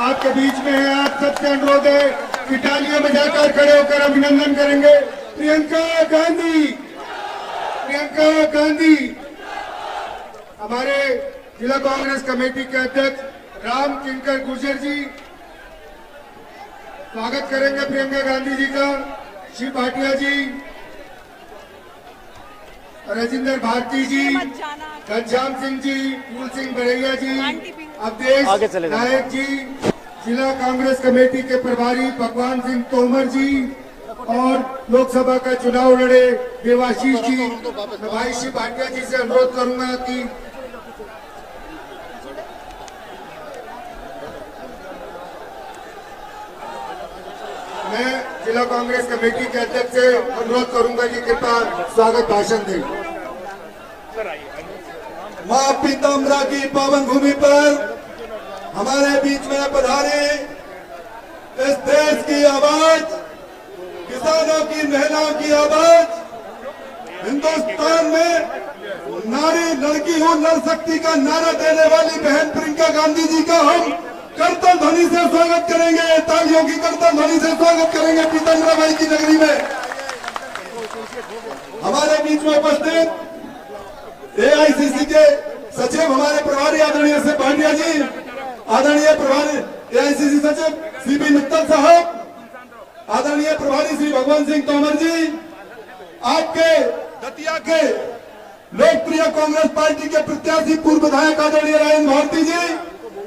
आपके बीच में है। आप सबसे अनुरोध है कि तालियां बजाकर खड़े होकर अभिनंदन करेंगे। प्रियंका गांधी, प्रियंका गांधी। हमारे जिला कांग्रेस कमेटी के अध्यक्ष राम किंकर गुर्जर जी स्वागत करेंगे प्रियंका गांधी जी का। शिव भाटिया जी, राजेंद्र भारती जी, घनश्याम सिंह जी, फूल सिंह बरैया जी, अवधेश नायक जी, जिला कांग्रेस कमेटी के प्रभारी भगवान सिंह तोमर जी और लोकसभा का चुनाव लड़े देवाशीष जी। मैं भाई शिव भाटिया जी से अनुरोध करूंगा कि मैं जिला कांग्रेस कमेटी के अध्यक्ष से अनुरोध करूंगा कि कृपया स्वागत भाषण दें। मां पीताम्बरा की पावन भूमि पर हमारे बीच में पधारे इस देश की आवाज, किसानों की, महिलाओं की आवाज, हिंदुस्तान में नारी लड़की हो नर शक्ति का नारा देने वाली बहन प्रियंका गांधी जी का हम करतल ध्वनि से स्वागत करेंगे। तालियों की करतल ध्वनि से स्वागत करेंगे पीताम्बरा बाई की नगरी में। हमारे बीच में उपस्थित एआईसीसी के सचिव हमारे प्रभारी आदरणीय से भाटिया जी, आदरणीय प्रभारी एआईसीसी सचिव सीपी मित्तल साहब, आदरणीय प्रभारी श्री भगवान सिंह तोमर जी, आपके दतिया के लोकप्रिय कांग्रेस पार्टी के प्रत्याशी पूर्व विधायक आदरणीय राजेंद्र भारती जी,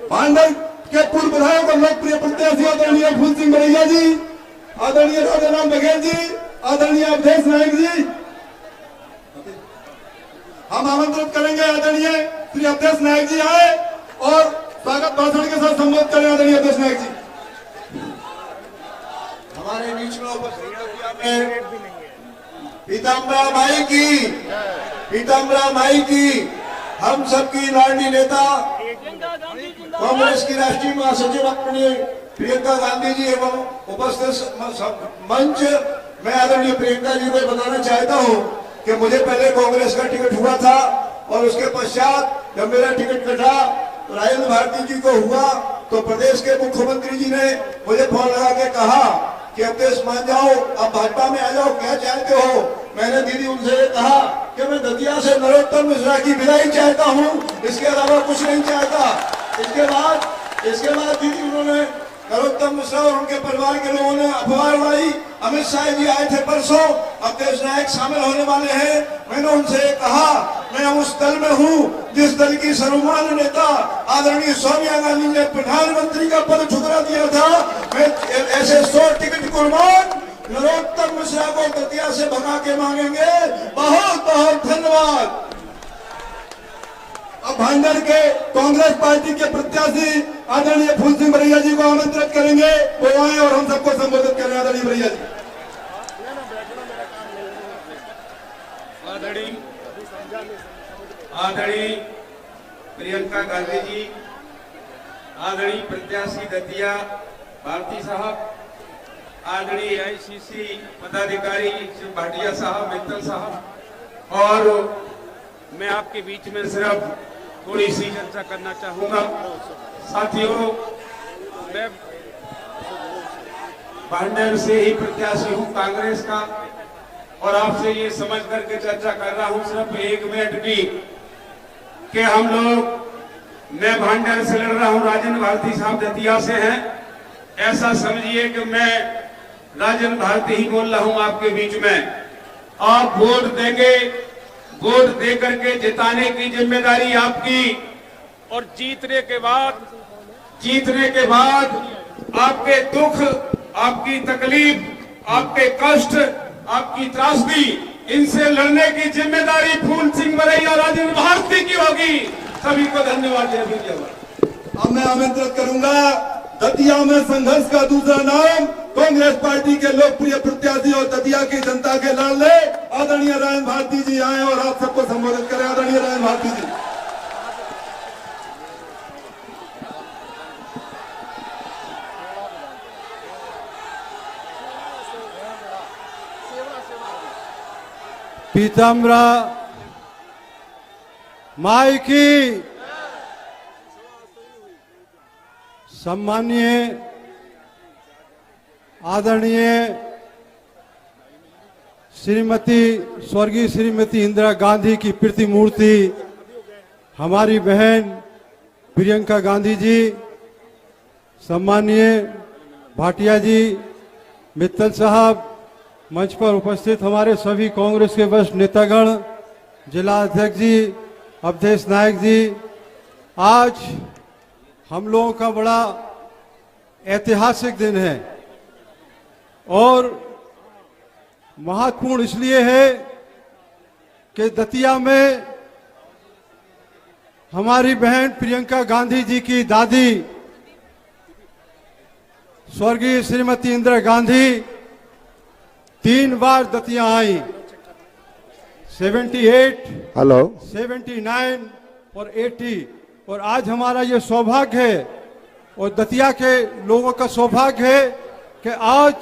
भांडर के पूर्व विधायक और लोकप्रिय प्रत्याशी आदरणीय फूल सिंह बरैया जी, आदरणीय राजाराम बघेल जी, आदरणीय अवधेश नायक जी। हम आमंत्रित करेंगे आदरणीय श्री अवधेश नायक जी आए और स्वागत भाषण के साथ संबोधित करें आदरणीय अवधेश नायक जी। हमारे बीच में उपस्थित पीताम्बरा माई की, पीताम्बरा माई की, हम सबकी लाडली नेता कांग्रेस की राष्ट्रीय महासचिव आदरणीय प्रियंका गांधी जी एवं उपस्थित मंच, मैं आदरणीय प्रियंका जी को बताना चाहता हूं कि मुझे पहले कांग्रेस का टिकट हुआ था और उसके पश्चात जब मेरा टिकट कटा तो राजेंद्र भारती जी को हुआ तो प्रदेश के मुख्यमंत्री जी ने मुझे फोन लगा के कहा कि अवधेश मान जाओ, अब भाजपा में आ जाओ, क्या चाहते हो। मैंने दीदी उनसे कहा कि मैं दतिया से नरोत्तम मिश्रा की विदाई चाहता हूं, इसके अलावा कुछ नहीं चाहता। इसके बाद दीदी उन्होंने नरोत्तम मिश्रा और उनके परिवार के लोगों ने अफवाह उड़ाई। अमित शाह जी आए थे परसों, अवधेश नायक शामिल होने वाले हैं। मैंने उनसे कहा मैं उस दल में हूं जिस दल की सर्वमान्य नेता आदरणीय सोनिया गांधी ने प्रधानमंत्री का पद ठुकरा दिया था। मैं ऐसे 100 टिकट कुर्बान नरोत्तम मिश्रा को दतिया से भगा के मांगेंगे। बहुत बहुत धन्यवाद। अब भांडर के कांग्रेस पार्टी के प्रत्याशी आदरणीय फूल सिंह बरैया जी को आमंत्रित करेंगे, वो आए और हम सबको संबोधित करें। आदरणीय बरैया जी। आदरणीय प्रियंका गांधी जी, आदरणीय प्रत्याशी दतिया भारती साहब, आदरणीय एआईसीसी पदाधिकारी शिव भाटिया साहब, मित्तल साहब, और मैं आपके बीच में सिर्फ थोड़ी सी चर्चा करना चाहूंगा। साथियों, मैं भांडर से ही प्रत्याशी हूं कांग्रेस का और आपसे ये समझ करके चर्चा कर रहा हूं सिर्फ 1 मिनट की कि हम लोग, मैं भांडर से लड़ रहा हूं, राजेंद्र भारती साहब दतिया से हैं। ऐसा समझिए कि मैं राजेंद्र भारती ही बोल रहा हूं आपके बीच में। आप वोट देंगे, वोट दे करके जिताने की जिम्मेदारी आपकी, और जीतने के बाद आपके दुख, आपकी तकलीफ, आपके कष्ट, आपकी त्रासदी, इनसे लड़ने की जिम्मेदारी फूल सिंह बरैया, राजेंद्र भारती की होगी। सभी को धन्यवाद दीजिए। अब मैं आमंत्रित करूंगा दतिया में संघर्ष का दूसरा नाम कांग्रेस पार्टी के लोकप्रिय प्रत्याशी और दतिया की जनता के लाडले आदरणीय राजेंद्र भारती जी आए और आप सबको संबोधित करें। आदरणीय राजेंद्र भारती जी। पीताम्बरा माई की, सम्माननीय आदरणीय स्वर्गीय श्रीमती इंदिरा गांधी की प्रतिमूर्ति हमारी बहन प्रियंका गांधी जी, सम्माननीय भाटिया जी, मित्तल साहब, मंच पर उपस्थित हमारे सभी कांग्रेस के वरिष्ठ नेतागण, जिला अध्यक्ष जी, अवधेश नायक जी, आज हम लोगों का बड़ा ऐतिहासिक दिन है और महत्वपूर्ण इसलिए है कि दतिया में हमारी बहन प्रियंका गांधी जी की दादी स्वर्गीय श्रीमती इंदिरा गांधी 3 बार दतिया आई, 78, 79 और 80। और आज हमारा ये सौभाग्य है और दतिया के लोगों का सौभाग्य है कि आज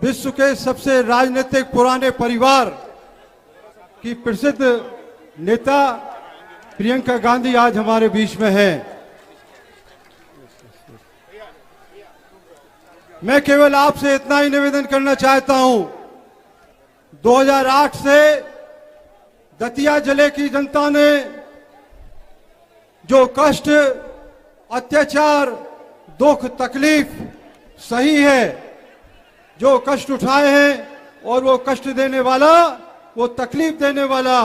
विश्व के सबसे राजनीतिक पुराने परिवार की प्रसिद्ध नेता प्रियंका गांधी आज हमारे बीच में है। मैं केवल आपसे इतना ही निवेदन करना चाहता हूं, 2008 से दतिया जिले की जनता ने जो कष्ट, अत्याचार, दुख, तकलीफ सही है, जो कष्ट उठाए हैं और वो कष्ट देने वाला, वो तकलीफ देने वाला,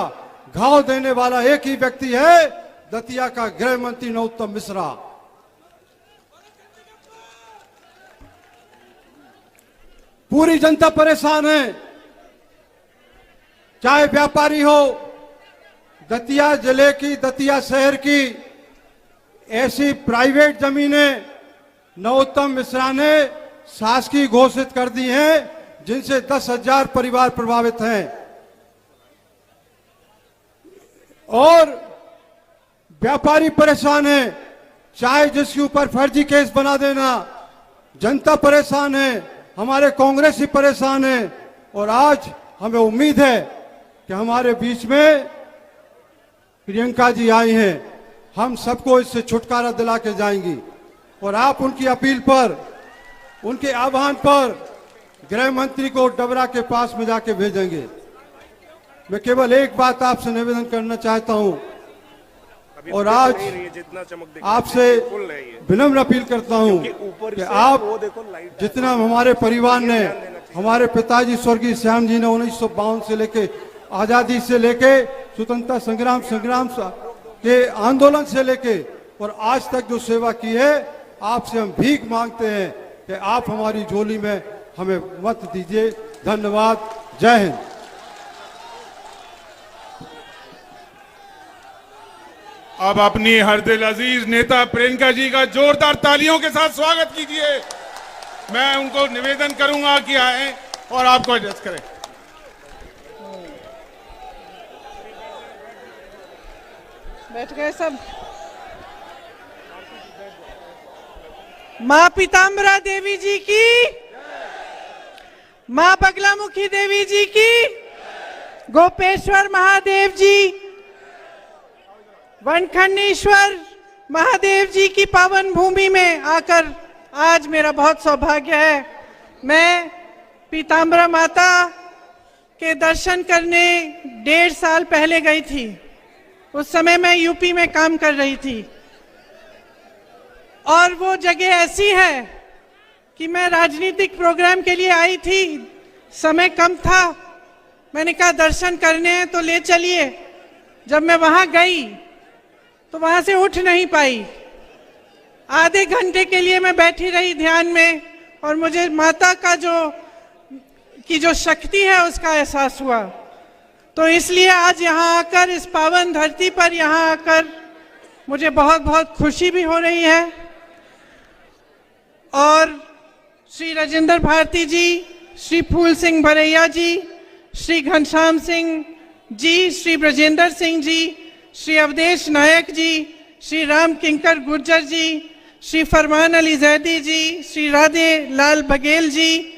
घाव देने वाला एक ही व्यक्ति है, दतिया का गृह मंत्री नरोत्तम मिश्रा। पूरी जनता परेशान है, चाहे व्यापारी हो, दतिया जिले की, दतिया शहर की ऐसी प्राइवेट जमीनें नरोत्तम मिश्रा ने शासकीय घोषित कर दी हैं, जिनसे 10,000 परिवार प्रभावित हैं। और व्यापारी परेशान है, चाहे जिसके ऊपर फर्जी केस बना देना, जनता परेशान है, हमारे कांग्रेसी परेशान है। और आज हमें उम्मीद है कि हमारे बीच में प्रियंका जी आई हैं, हम सबको इससे छुटकारा दिला के जाएंगी। और आप उनकी अपील पर, उनके आह्वान पर गृह मंत्री को डबरा के पास में जाके भेजेंगे। मैं केवल एक बात आपसे निवेदन करना चाहता हूं और आज आपसे विनम्र अपील करता हूं कि आप जितना हमारे परिवार ने, हमारे पिताजी स्वर्गीय श्याम जी ने 1952 से लेके आजादी से लेके स्वतंत्रता संग्राम के आंदोलन से लेके और आज तक जो सेवा की है, आपसे हम भीख मांगते हैं कि आप हमारी झोली में हमें मत दीजिए। धन्यवाद। जय हिंद। अब अपनी हरदिल अजीज नेता प्रियंका जी का जोरदार तालियों के साथ स्वागत कीजिए। मैं उनको निवेदन करूंगा कि आए और आपको एड्रेस करें। बैठ गए सब। माँ पीताम्बरा देवी जी की, माँ बगलामुखी देवी जी की, गोपेश्वर महादेव जी, वनखंडेश्वर महादेव जी की पावन भूमि में आकर आज मेरा बहुत सौभाग्य है। मैं पीताम्बरा माता के दर्शन करने 1.5 साल पहले गई थी। उस समय मैं यूपी में काम कर रही थी और वो जगह ऐसी है कि मैं राजनीतिक प्रोग्राम के लिए आई थी, समय कम था, मैंने कहा दर्शन करने हैं तो ले चलिए। जब मैं वहां गई तो वहां से उठ नहीं पाई, आधे घंटे के लिए मैं बैठी रही ध्यान में और मुझे माता का जो शक्ति है उसका एहसास हुआ। तो इसलिए आज यहाँ आकर, इस पावन धरती पर यहाँ आकर मुझे बहुत बहुत खुशी भी हो रही है। और श्री राजेंद्र भारती जी, श्री फूल सिंह भरैया जी, श्री घनश्याम सिंह जी, श्री ब्रजेंद्र सिंह जी, श्री अवधेश नायक जी, श्री राम किंकर गुर्जर जी, श्री फरमान अली जैदी जी, श्री राधे लाल बघेल जी,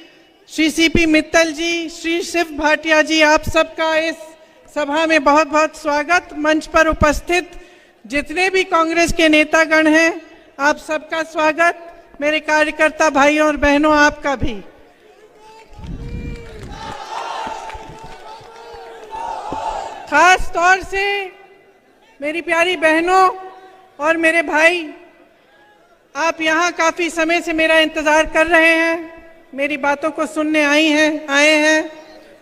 श्री सीपी मित्तल जी, श्री शिव भाटिया जी, आप सबका इस सभा में बहुत बहुत स्वागत। मंच पर उपस्थित जितने भी कांग्रेस के नेतागण हैं, आप सबका स्वागत। मेरे कार्यकर्ता भाइयों और बहनों, आपका भी। खास तौर से मेरी प्यारी बहनों और मेरे भाई, आप यहाँ काफी समय से मेरा इंतजार कर रहे हैं, मेरी बातों को सुनने आए हैं।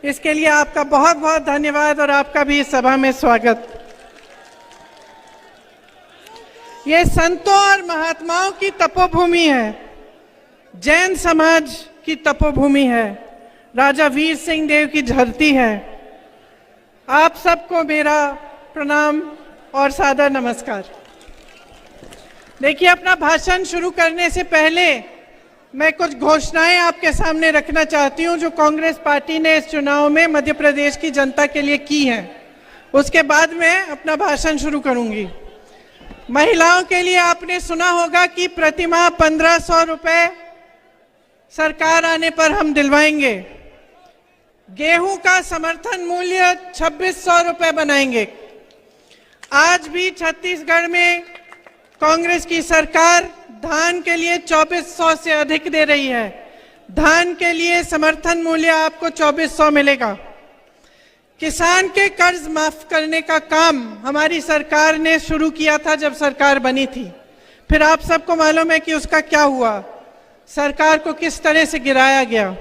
इसके लिए आपका बहुत बहुत धन्यवाद और आपका भी इस सभा में स्वागत। ये संतों और महात्माओं की तपोभूमि है, जैन समाज की तपोभूमि है, राजा वीर सिंह देव की धरती है। आप सबको मेरा प्रणाम और सादर नमस्कार। देखिए, अपना भाषण शुरू करने से पहले मैं कुछ घोषणाएं आपके सामने रखना चाहती हूं जो कांग्रेस पार्टी ने इस चुनाव में मध्य प्रदेश की जनता के लिए की हैं। उसके बाद मैं अपना भाषण शुरू करूंगी। महिलाओं के लिए आपने सुना होगा कि प्रतिमाह 1500 रुपए सरकार आने पर हम दिलवाएंगे। गेहूं का समर्थन मूल्य 2600 रुपए बनाएंगे। आज भी छत्तीसगढ़ में कांग्रेस की सरकार धान के लिए 2400 से अधिक दे रही है। धान के लिए समर्थन मूल्य आपको 2400 मिलेगा। किसान के कर्ज माफ करने का काम हमारी सरकार ने शुरू किया था जब सरकार बनी थी। फिर आप सबको मालूम है कि उसका क्या हुआ, सरकार को किस तरह से गिराया गया।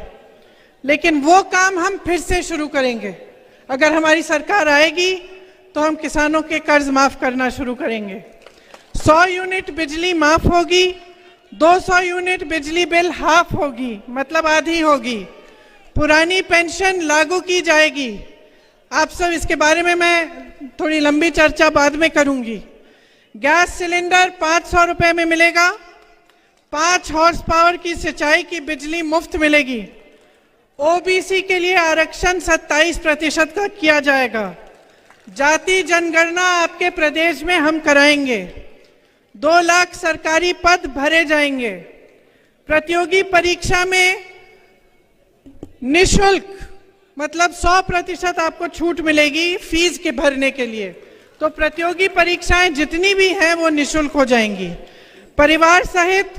लेकिन वो काम हम फिर से शुरू करेंगे। अगर हमारी सरकार आएगी तो हम किसानों के कर्ज माफ करना शुरू करेंगे। 100 यूनिट बिजली माफ होगी, 200 यूनिट बिजली बिल हाफ होगी, मतलब आधी होगी। पुरानी पेंशन लागू की जाएगी। आप सब इसके बारे में मैं थोड़ी लंबी चर्चा बाद में करूंगी। गैस सिलेंडर 500 रुपए में मिलेगा। 5 हॉर्स पावर की सिंचाई की बिजली मुफ्त मिलेगी। ओबीसी के लिए आरक्षण 27% का किया जाएगा। जाति जनगणना आपके प्रदेश में हम कराएंगे। 2 लाख सरकारी पद भरे जाएंगे। प्रतियोगी परीक्षा में निशुल्क, मतलब 100% आपको छूट मिलेगी फीस के भरने के लिए। तो प्रतियोगी परीक्षाएं जितनी भी हैं वो निशुल्क हो जाएंगी। परिवार सहित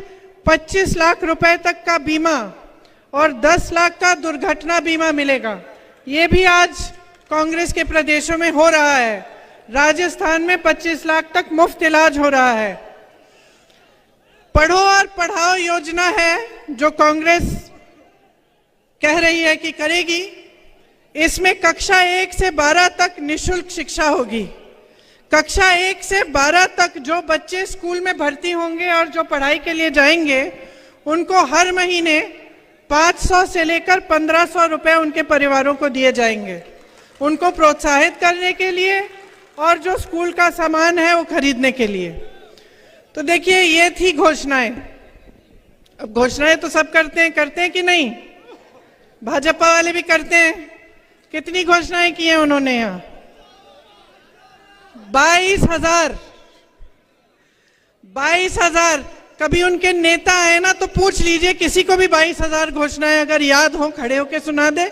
25 लाख रुपए तक का बीमा और 10 लाख का दुर्घटना बीमा मिलेगा। ये भी आज कांग्रेस के प्रदेशों में हो रहा है। राजस्थान में 25 लाख तक मुफ्त इलाज हो रहा है। पढ़ो और पढ़ाओ योजना है जो कांग्रेस कह रही है कि करेगी। इसमें कक्षा 1 से 12 तक निशुल्क शिक्षा होगी। कक्षा 1 से 12 तक जो बच्चे स्कूल में भर्ती होंगे और जो पढ़ाई के लिए जाएंगे उनको हर महीने 500 से लेकर 1500 रुपए उनके परिवारों को दिए जाएंगे, उनको प्रोत्साहित करने के लिए और जो स्कूल का सामान है वो खरीदने के लिए। तो देखिए, ये थी घोषणाएं। अब घोषणाएं तो सब करते हैं कि नहीं? भाजपा वाले भी करते हैं। कितनी घोषणाएं की हैं उन्होंने यहाँ? 22,000। कभी उनके नेता आए ना तो पूछ लीजिए, किसी को भी 22,000 घोषणाएं अगर याद हो खड़े होके सुना दे,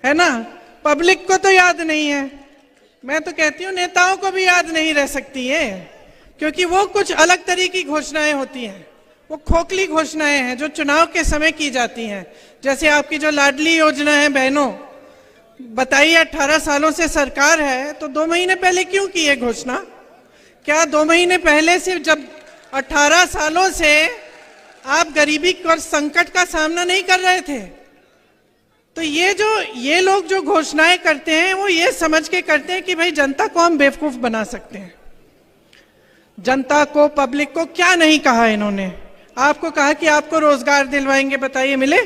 है ना? पब्लिक को तो याद नहीं है। मैं तो कहती हूँ नेताओं को भी याद नहीं रह सकती है, क्योंकि वो कुछ अलग तरह की घोषणाएं होती हैं। वो खोखली घोषणाएं हैं जो चुनाव के समय की जाती हैं। जैसे आपकी जो लाडली योजना है, बहनों बताइए, 18 सालों से सरकार है तो 2 महीने पहले क्यों की है घोषणा? क्या 2 महीने पहले से, जब 18 सालों से आप गरीबी और संकट का सामना नहीं कर रहे थे? तो ये लोग जो घोषणाएं करते हैं वो ये समझ के करते हैं कि भाई जनता को हम बेवकूफ बना सकते हैं। जनता को, पब्लिक को क्या नहीं कहा इन्होंने? आपको कहा कि आपको रोजगार दिलवाएंगे, बताइए मिले?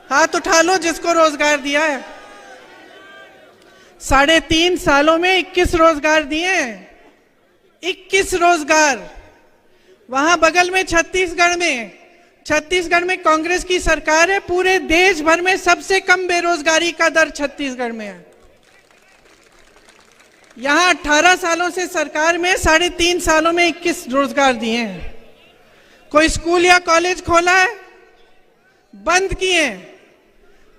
हाथ उठा लो जिसको रोजगार दिया है। 3.5 सालों में 21 रोजगार दिए हैं। 21 रोजगार। वहां बगल में छत्तीसगढ़ में कांग्रेस की सरकार है। पूरे देश भर में सबसे कम बेरोजगारी का दर छत्तीसगढ़ में है। यहां 18 सालों से सरकार में 3.5 सालों में 21 रोजगार दिए हैं। कोई स्कूल या कॉलेज खोला है? बंद किए।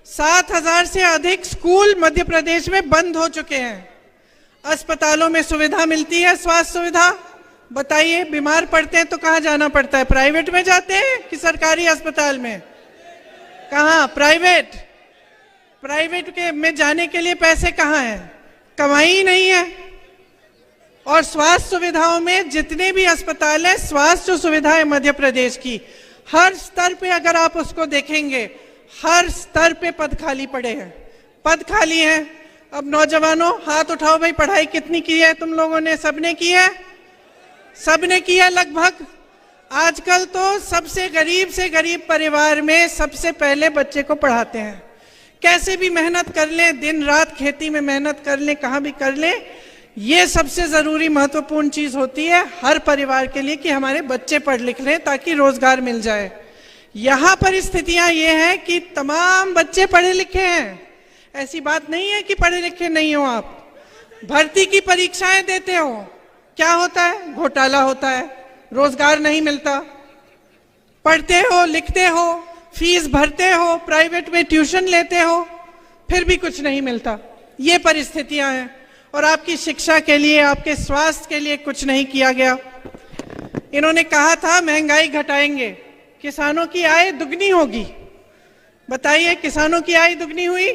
7,000 से अधिक स्कूल मध्य प्रदेश में बंद हो चुके हैं। अस्पतालों में सुविधा मिलती है, स्वास्थ्य सुविधा, बताइए, बीमार पड़ते हैं तो कहाँ जाना पड़ता है? प्राइवेट में जाते हैं कि सरकारी अस्पताल में? कहाँ? प्राइवेट। प्राइवेट के में जाने के लिए पैसे कहाँ हैं? कमाई ही नहीं है। और स्वास्थ्य सुविधाओं में जितने भी अस्पताल है, स्वास्थ्य सुविधाएं मध्य प्रदेश की हर स्तर पे अगर आप उसको देखेंगे, हर स्तर पे पद खाली पड़े हैं, पद खाली हैं। अब नौजवानों हाथ उठाओ भाई, पढ़ाई कितनी की है तुम लोगों ने? सबने की है, सबने किया लगभग। आजकल तो सबसे गरीब से गरीब परिवार में सबसे पहले बच्चे को पढ़ाते हैं। कैसे भी मेहनत कर लें, दिन रात खेती में मेहनत कर लें, कहाँ भी कर लें, ये सबसे जरूरी महत्वपूर्ण चीज होती है हर परिवार के लिए कि हमारे बच्चे पढ़ लिख लें ताकि रोजगार मिल जाए। यहाँ परिस्थितियां ये हैं कि तमाम बच्चे पढ़े लिखे हैं, ऐसी बात नहीं है कि पढ़े लिखे नहीं हो। आप भर्ती की परीक्षाएं देते हो, क्या होता है? घोटाला होता है, रोजगार नहीं मिलता। पढ़ते हो, लिखते हो, फीस भरते हो, प्राइवेट में ट्यूशन लेते हो, फिर भी कुछ नहीं मिलता। ये परिस्थितियां हैं। और आपकी शिक्षा के लिए, आपके स्वास्थ्य के लिए कुछ नहीं किया गया। इन्होंने कहा था महंगाई घटाएंगे, किसानों की आय दुगनी होगी। बताइए, किसानों की आय दुगनी हुई?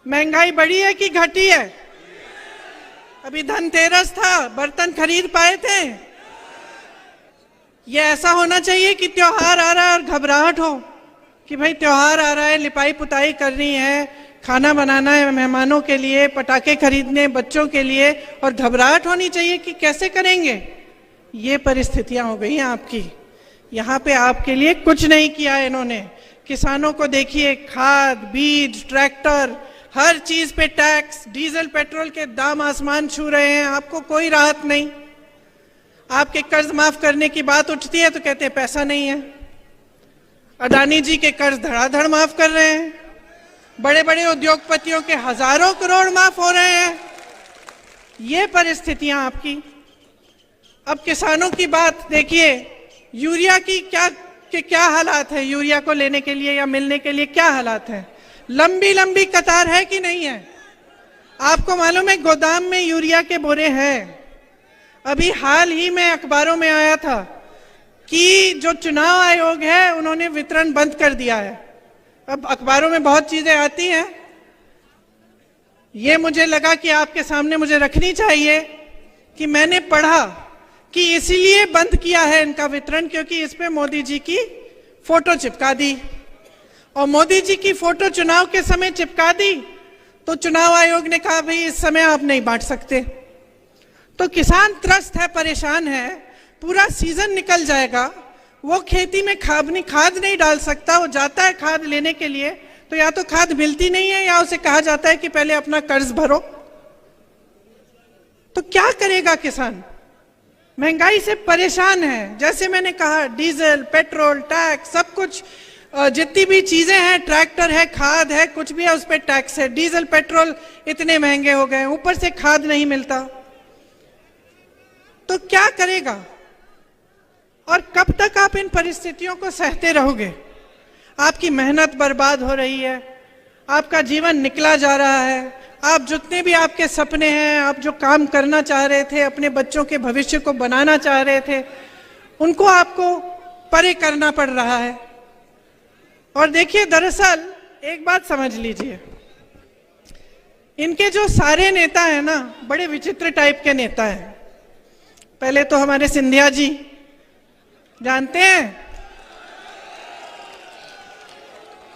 महंगाई बढ़ी है कि घटी है? अभी धनतेरस था, बर्तन खरीद पाए थे? ये ऐसा होना चाहिए कि त्योहार आ रहा है और घबराहट हो कि भाई त्योहार आ रहा है, लिपाई पुताई करनी है, खाना बनाना है मेहमानों के लिए, पटाखे खरीदने बच्चों के लिए, और घबराहट होनी चाहिए कि कैसे करेंगे। ये परिस्थितियां हो गई हैं आपकी। यहाँ पे आपके लिए कुछ नहीं किया इन्होंने। किसानों को देखिए, खाद, बीज, ट्रैक्टर, हर चीज पे टैक्स, डीजल पेट्रोल के दाम आसमान छू रहे हैं, आपको कोई राहत नहीं। आपके कर्ज माफ करने की बात उठती है तो कहते हैं पैसा नहीं है। अडानी जी के कर्ज धड़ाधड़ माफ कर रहे हैं, बड़े बड़े उद्योगपतियों के हजारों करोड़ माफ हो रहे हैं। ये परिस्थितियां आपकी। अब किसानों की बात देखिए, यूरिया की क्या हालात है? यूरिया को लेने के लिए या मिलने के लिए क्या हालात है? लंबी लंबी कतार है कि नहीं है? आपको मालूम है गोदाम में यूरिया के बोरे हैं। अभी हाल ही में अखबारों में आया था कि जो चुनाव आयोग है उन्होंने वितरण बंद कर दिया है। अब अखबारों में बहुत चीजें आती हैं, ये मुझे लगा कि आपके सामने मुझे रखनी चाहिए कि मैंने पढ़ा कि इसीलिए बंद किया है इनका वितरण, क्योंकि इस पे मोदी जी की फोटो चिपका दी। और मोदी जी की फोटो चुनाव के समय चिपका दी तो चुनाव आयोग ने कहा भाई इस समय आप नहीं बांट सकते। तो किसान त्रस्त है, परेशान है, पूरा सीजन निकल जाएगा, वो खेती में खाद नहीं डाल सकता। वो जाता है खाद लेने के लिए तो या तो खाद मिलती नहीं है या उसे कहा जाता है कि पहले अपना कर्ज भरो। तो क्या करेगा किसान? महंगाई से परेशान है। जैसे मैंने कहा, डीजल, पेट्रोल, टैक्स, सब कुछ, जितनी भी चीजें हैं, ट्रैक्टर है, खाद है, कुछ भी है, उस पर टैक्स है। डीजल पेट्रोल इतने महंगे हो गए, ऊपर से खाद नहीं मिलता। तो क्या करेगा? और कब तक आप इन परिस्थितियों को सहते रहोगे? आपकी मेहनत बर्बाद हो रही है, आपका जीवन निकला जा रहा है। आप जितने भी आपके सपने हैं, आप जो काम करना चाह रहे थे, अपने बच्चों के भविष्य को बनाना चाह रहे थे, उनको आपको परे करना पड़ रहा है। और देखिए, दरअसल एक बात समझ लीजिए, इनके जो सारे नेता हैं ना, बड़े विचित्र टाइप के नेता हैं। पहले तो हमारे सिंधिया जी, जानते हैं,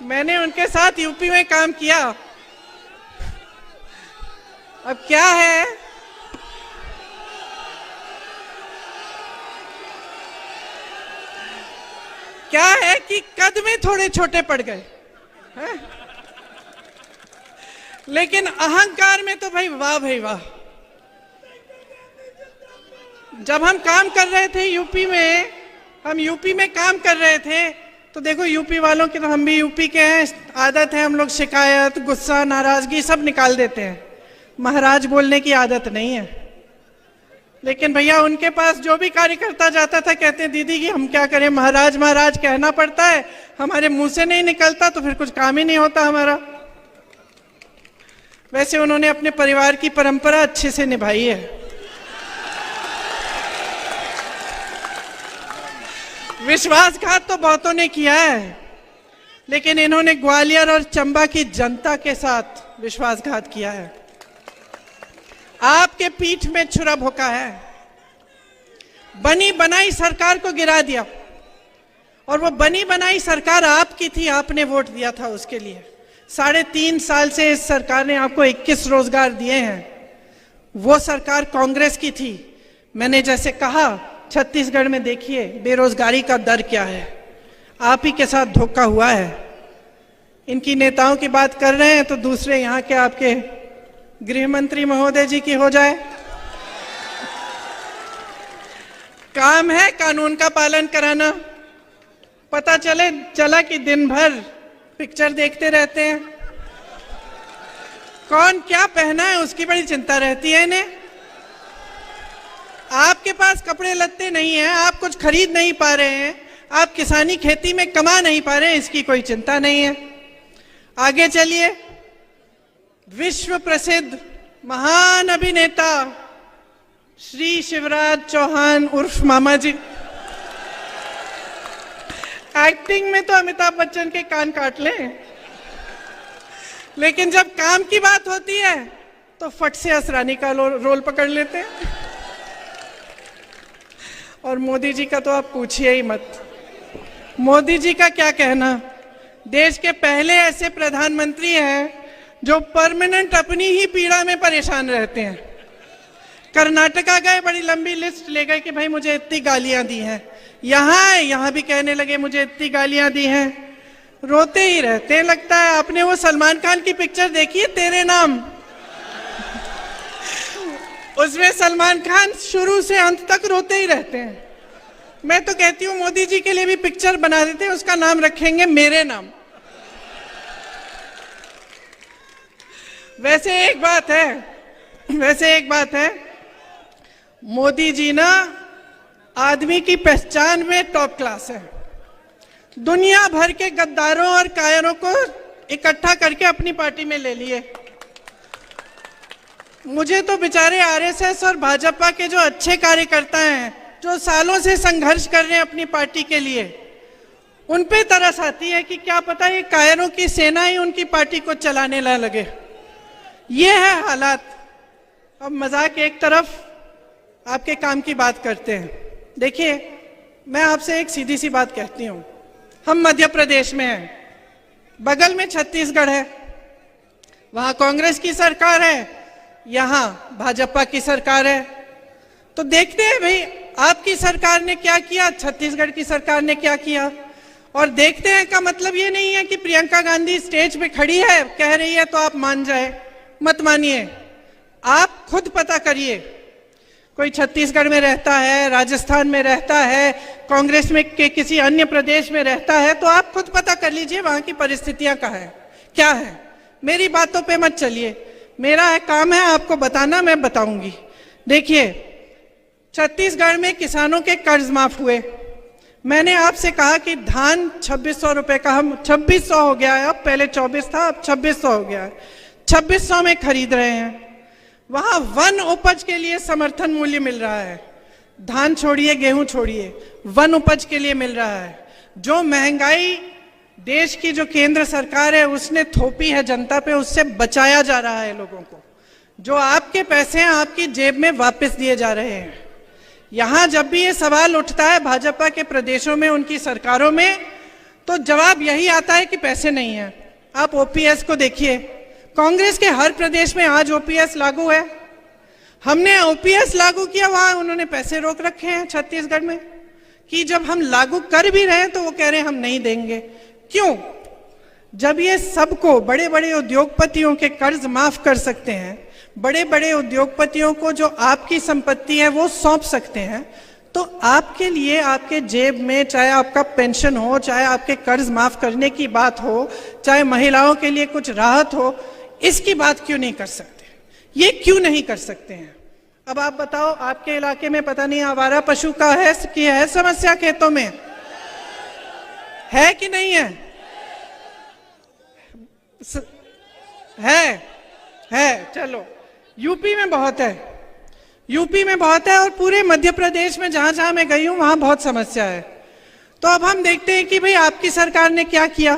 मैंने उनके साथ यूपी में काम किया। अब क्या है, कि कद में थोड़े छोटे पड़ गए हैं? लेकिन अहंकार में तो भाई वाह भाई वाह। जब हम काम कर रहे थे यूपी में काम कर रहे थे तो देखो, यूपी वालों की, तो हम भी यूपी के हैं, आदत है हम लोग शिकायत, गुस्सा, नाराजगी सब निकाल देते हैं। महाराज बोलने की आदत नहीं है। लेकिन भैया उनके पास जो भी कार्यकर्ता जाता था, कहते हैं दीदी कि हम क्या करें, महाराज महाराज कहना पड़ता है, हमारे मुंह से नहीं निकलता तो फिर कुछ काम ही नहीं होता हमारा। वैसे उन्होंने अपने परिवार की परंपरा अच्छे से निभाई है। विश्वासघात तो बहुतों ने किया है, लेकिन इन्होंने ग्वालियर और चंबा की जनता के साथ विश्वासघात किया है। आपके पीठ में छुरा भोंका है, बनी बनाई सरकार को गिरा दिया, और वो बनी बनाई सरकार आपकी थी, आपने वोट दिया था उसके लिए। 3.5 साल से इस सरकार ने आपको 21 रोजगार दिए हैं। वो सरकार कांग्रेस की थी। मैंने जैसे कहा, छत्तीसगढ़ में देखिए बेरोजगारी का दर क्या है, आप ही के साथ धोखा हुआ है। इनकी नेताओं की बात कर रहे हैं तो दूसरे यहाँ के आपके गृह मंत्री महोदय जी की हो जाए। काम है कानून का पालन कराना। पता चला कि दिन भर पिक्चर देखते रहते हैं, कौन क्या पहना है उसकी बड़ी चिंता रहती है इन्हें। आपके पास कपड़े लत्ते नहीं है, आप कुछ खरीद नहीं पा रहे हैं, आप किसानी खेती में कमा नहीं पा रहे हैं, इसकी कोई चिंता नहीं है। आगे चलिए, विश्व प्रसिद्ध महान अभिनेता श्री शिवराज चौहान उर्फ मामा जी, एक्टिंग में तो अमिताभ बच्चन के कान काट लें, लेकिन जब काम की बात होती है तो फट से असरानी का रोल पकड़ लेते हैं। और मोदी जी का तो आप पूछिए ही मत। मोदी जी का क्या कहना, देश के पहले ऐसे प्रधानमंत्री हैं जो परमानेंट अपनी ही पीड़ा में परेशान रहते हैं। कर्नाटका गए, बड़ी लंबी लिस्ट ले गए कि भाई मुझे इतनी गालियां दी हैं, यहाँ भी कहने लगे मुझे इतनी गालियां दी हैं, रोते ही रहते हैं। लगता है आपने वो सलमान खान की पिक्चर देखी है तेरे नाम, उसमें सलमान खान शुरू से अंत तक रोते ही रहते हैं। मैं तो कहती हूँ मोदी जी के लिए भी पिक्चर बना देते हैं, उसका नाम रखेंगे मेरे नाम। वैसे एक बात है, मोदी जी ना आदमी की पहचान में टॉप क्लास है। दुनिया भर के गद्दारों और कायरों को इकट्ठा करके अपनी पार्टी में ले लिए। मुझे तो बेचारे आरएसएस और भाजपा के जो अच्छे कार्यकर्ता हैं, जो सालों से संघर्ष कर रहे हैं अपनी पार्टी के लिए, उन पे तरस आती है कि क्या पता ये कायरों की सेना ही उनकी पार्टी को चलाने ना लगे। ये है हालात। अब मजाक एक तरफ, आपके काम की बात करते हैं। देखिए, मैं आपसे एक सीधी सी बात कहती हूँ, हम मध्य प्रदेश में हैं, बगल में छत्तीसगढ़ है, वहां कांग्रेस की सरकार है, यहाँ भाजपा की सरकार है। तो देखते हैं भाई आपकी सरकार ने क्या किया, छत्तीसगढ़ की सरकार ने क्या किया, और देखते हैं का मतलब ये नहीं है कि प्रियंका गांधी स्टेज पे खड़ी है कह रही है तो आप मान जाए। मत मानिए, आप खुद पता करिए। कोई छत्तीसगढ़ में रहता है, राजस्थान में रहता है, कांग्रेस में के किसी अन्य प्रदेश में रहता है, तो आप खुद पता कर लीजिए वहां की परिस्थितियां क्या है। मेरी बातों पे मत चलिए, मेरा काम है आपको बताना, मैं बताऊंगी। देखिए, छत्तीसगढ़ में किसानों के कर्ज माफ हुए। मैंने आपसे कहा कि धान 2600 रुपए का, हम 2600 हो गया है, अब पहले 24 था, अब 2600 हो गया है, 2600 में खरीद रहे हैं। वहां वन उपज के लिए समर्थन मूल्य मिल रहा है। धान छोड़िए, गेहूं छोड़िए, वन उपज के लिए मिल रहा है। जो महंगाई देश की जो केंद्र सरकार है उसने थोपी है जनता पे, उससे बचाया जा रहा है लोगों को। जो आपके पैसे हैं आपकी जेब में वापस दिए जा रहे हैं। यहां जब भी ये सवाल उठता है भाजपा के प्रदेशों में, उनकी सरकारों में, तो जवाब यही आता है कि पैसे नहीं है। आप ओपीएस को देखिए, कांग्रेस के हर प्रदेश में आज ओपीएस लागू है। हमने ओपीएस लागू किया, वहां उन्होंने पैसे रोक रखे हैं छत्तीसगढ़ में, कि जब हम लागू कर भी रहे हैं तो वो कह रहे हैं हम नहीं देंगे। क्यों? जब ये सबको, बड़े बड़े उद्योगपतियों के कर्ज माफ कर सकते हैं, बड़े बड़े उद्योगपतियों को जो आपकी संपत्ति है वो सौंप सकते हैं, तो आपके लिए, आपके जेब में, चाहे आपका पेंशन हो, चाहे आपके कर्ज माफ करने की बात हो, चाहे महिलाओं के लिए कुछ राहत हो, इसकी बात क्यों नहीं कर सकते? ये क्यों नहीं कर सकते हैं? अब आप बताओ, आपके इलाके में पता नहीं आवारा पशु का है कि है समस्या खेतों में, है कि नहीं है? है। चलो, यूपी में बहुत है, यूपी में बहुत है, और पूरे मध्य प्रदेश में जहां जहां मैं गई हूं वहां बहुत समस्या है। तो अब हम देखते हैं कि भाई आपकी सरकार ने क्या किया,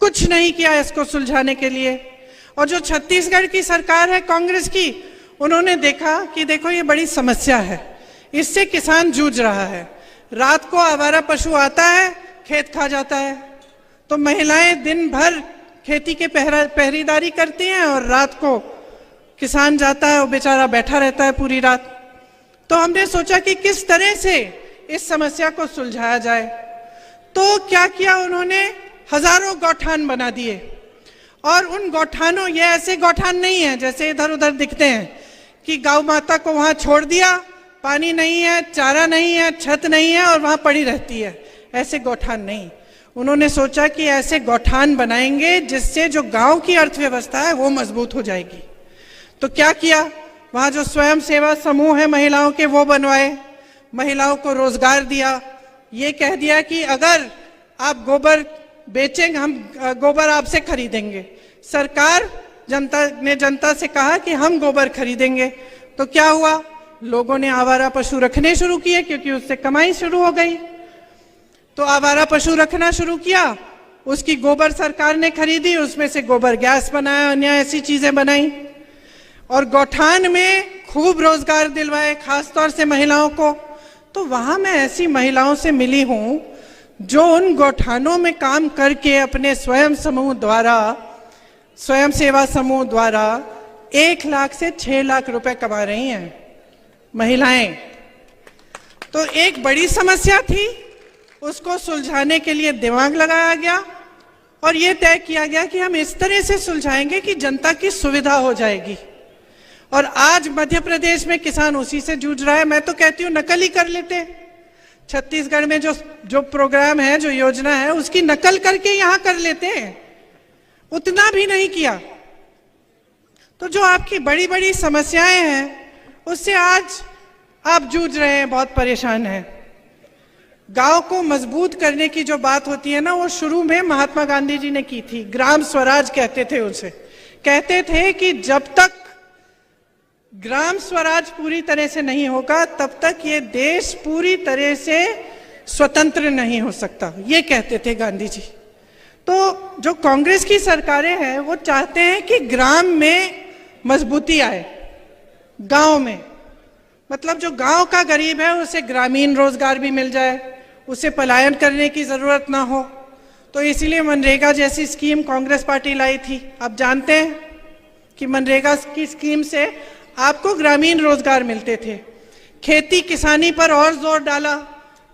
कुछ नहीं किया इसको सुलझाने के लिए। और जो छत्तीसगढ़ की सरकार है कांग्रेस की, उन्होंने देखा कि देखो ये बड़ी समस्या है, इससे किसान जूझ रहा है। रात को आवारा पशु आता है, खेत खा जाता है, तो महिलाएं दिन भर खेती के पहरेदारी करती हैं और रात को किसान जाता है, वो बेचारा बैठा रहता है पूरी रात। तो हमने सोचा कि किस तरह से इस समस्या को सुलझाया जाए। तो क्या किया उन्होंने, हजारों गौठान बना दिए। और उन गौठानों, ये ऐसे गौठान नहीं है जैसे इधर उधर दिखते हैं कि गौ माता को वहां छोड़ दिया, पानी नहीं है, चारा नहीं है, छत नहीं है और वहां पड़ी रहती है, ऐसे गौठान नहीं। उन्होंने सोचा कि ऐसे गौठान बनाएंगे जिससे जो गांव की अर्थव्यवस्था है वो मजबूत हो जाएगी। तो क्या किया, वहां जो स्वयं सेवा समूह है महिलाओं के, वो बनवाए, महिलाओं को रोजगार दिया। ये कह दिया कि अगर आप गोबर बेचेंगे, हम गोबर आपसे खरीदेंगे। सरकार जनता से कहा कि हम गोबर खरीदेंगे। तो क्या हुआ, लोगों ने आवारा पशु रखने शुरू किए क्योंकि उससे कमाई शुरू हो गई। तो आवारा पशु रखना शुरू किया, उसकी गोबर सरकार ने खरीदी, उसमें से गोबर गैस बनाया, अन्य ऐसी चीजें बनाई और गौठान में खूब रोजगार दिलवाए, खासतौर से महिलाओं को। तो वहां मैं ऐसी महिलाओं से मिली हूं जो उन गौठानों में काम करके अपने स्वयं सेवा समूह द्वारा 1 लाख से 6 लाख रुपए कमा रही हैं महिलाएं। तो एक बड़ी समस्या थी, उसको सुलझाने के लिए दिमाग लगाया गया और ये तय किया गया कि हम इस तरह से सुलझाएंगे कि जनता की सुविधा हो जाएगी। और आज मध्य प्रदेश में किसान उसी से जूझ रहा है। मैं तो कहती हूँ नकल ही कर लेते, छत्तीसगढ़ में जो प्रोग्राम है, जो योजना है, उसकी नकल करके यहां कर लेते हैं, उतना भी नहीं किया। तो जो आपकी बड़ी बड़ी समस्याएं हैं उससे आज आप जूझ रहे हैं, बहुत परेशान हैं। गांव को मजबूत करने की जो बात होती है ना, वो शुरू में महात्मा गांधी जी ने की थी, ग्राम स्वराज कहते थे उसे। कहते थे कि जब तक ग्राम स्वराज पूरी तरह से नहीं होगा तब तक ये देश पूरी तरह से स्वतंत्र नहीं हो सकता, ये कहते थे गांधी जी। तो जो कांग्रेस की सरकारें हैं वो चाहते हैं कि ग्राम में मजबूती आए, गांव में, मतलब जो गांव का गरीब है उसे ग्रामीण रोजगार भी मिल जाए, उसे पलायन करने की जरूरत ना हो। तो इसीलिए मनरेगा जैसी स्कीम कांग्रेस पार्टी लाई थी। आप जानते हैं कि मनरेगा की स्कीम से आपको ग्रामीण रोजगार मिलते थे। खेती किसानी पर और जोर डाला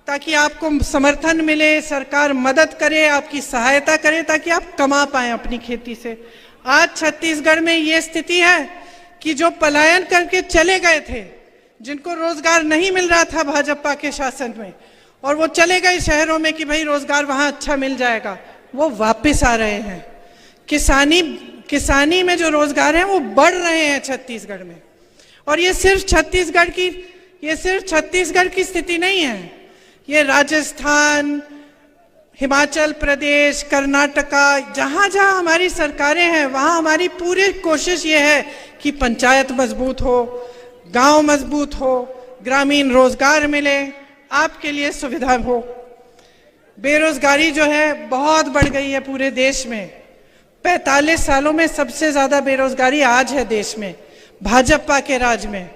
ताकि आपको समर्थन मिले, सरकार मदद करे, आपकी सहायता करे ताकि आप कमा पाएं अपनी खेती से। आज छत्तीसगढ़ में ये स्थिति है कि जो पलायन करके चले गए थे, जिनको रोजगार नहीं मिल रहा था भाजपा के शासन में, और वो चले गए शहरों में कि भाई रोजगार वहां अच्छा मिल जाएगा, वो वापस आ रहे हैं। किसानी में जो रोजगार है वो बढ़ रहे हैं छत्तीसगढ़ में। और ये सिर्फ छत्तीसगढ़ की स्थिति नहीं है, ये राजस्थान, हिमाचल प्रदेश, कर्नाटका, जहां जहां हमारी सरकारें हैं वहां हमारी पूरी कोशिश ये है कि पंचायत मजबूत हो, गांव मजबूत हो, ग्रामीण रोजगार मिले, आपके लिए सुविधा हो। बेरोजगारी जो है बहुत बढ़ गई है पूरे देश में। 45 सालों में सबसे ज्यादा बेरोजगारी आज है देश में, भाजपा के राज में।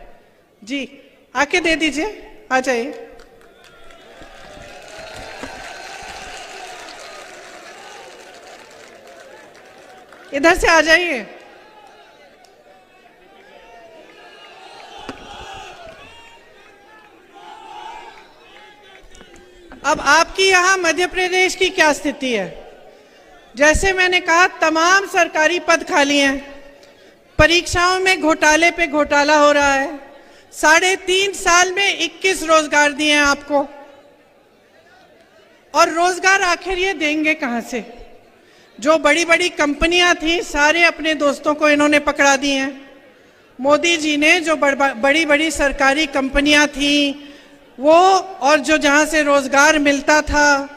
जी आके दे दीजिए, आ जाइए। इधर से आ जाइए। अब आपकी यहां मध्य प्रदेश की क्या स्थिति है? जैसे मैंने कहा, तमाम सरकारी पद खाली हैं, परीक्षाओं में घोटाले पे घोटाला हो रहा है। 3.5 साल में 21 रोजगार दिए हैं आपको, और रोजगार आखिर ये देंगे कहां से? जो बड़ी बड़ी कंपनियां थी सारे अपने दोस्तों को इन्होंने पकड़ा दी हैं। मोदी जी ने जो बड़ी बड़ी सरकारी कंपनियां थी वो, और जो जहां से रोजगार मिलता था,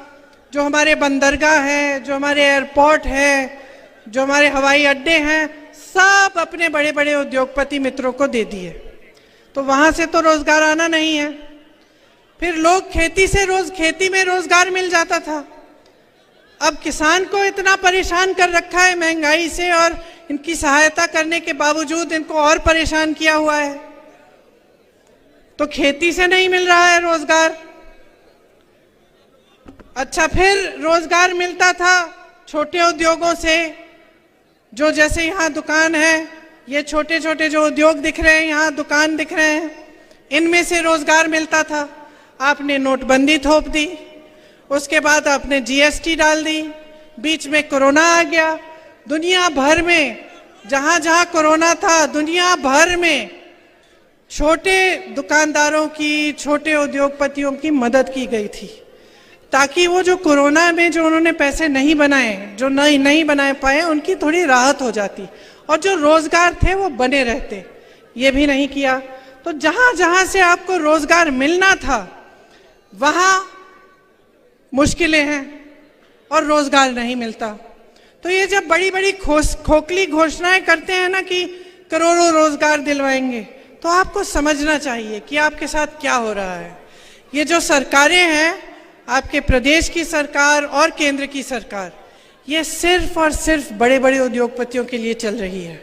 जो हमारे बंदरगाह है, जो हमारे एयरपोर्ट है, जो हमारे हवाई अड्डे हैं, सब अपने बड़े बड़े उद्योगपति मित्रों को दे दिए। तो वहां से तो रोजगार आना नहीं है। फिर लोग खेती में रोजगार मिल जाता था। अब किसान को इतना परेशान कर रखा है महंगाई से, और इनकी सहायता करने के बावजूद इनको और परेशान किया हुआ है। तो खेती से नहीं मिल रहा है रोजगार। अच्छा, फिर रोजगार मिलता था छोटे उद्योगों से, जो जैसे यहाँ दुकान है, ये छोटे छोटे जो उद्योग दिख रहे हैं, यहाँ दुकान दिख रहे हैं, इनमें से रोजगार मिलता था। आपने नोटबंदी थोप दी, उसके बाद आपने जीएसटी डाल दी, बीच में कोरोना आ गया। दुनिया भर में जहां जहां कोरोना था, दुनिया भर में छोटे दुकानदारों की, छोटे उद्योगपतियों की मदद की गई थी, ताकि वो जो कोरोना में जो उन्होंने पैसे नहीं बनाए, जो नहीं बना पाए, उनकी थोड़ी राहत हो जाती और जो रोजगार थे वो बने रहते। ये भी नहीं किया। तो जहां जहां से आपको रोजगार मिलना था वहां मुश्किलें हैं और रोजगार नहीं मिलता। तो ये जब बड़ी बड़ी खोखली घोषणाएं करते हैं ना कि करोड़ों रोजगार दिलवाएंगे, तो आपको समझना चाहिए कि आपके साथ क्या हो रहा है। ये जो सरकारें हैं, आपके प्रदेश की सरकार और केंद्र की सरकार, ये सिर्फ और सिर्फ बड़े बड़े उद्योगपतियों के लिए चल रही है।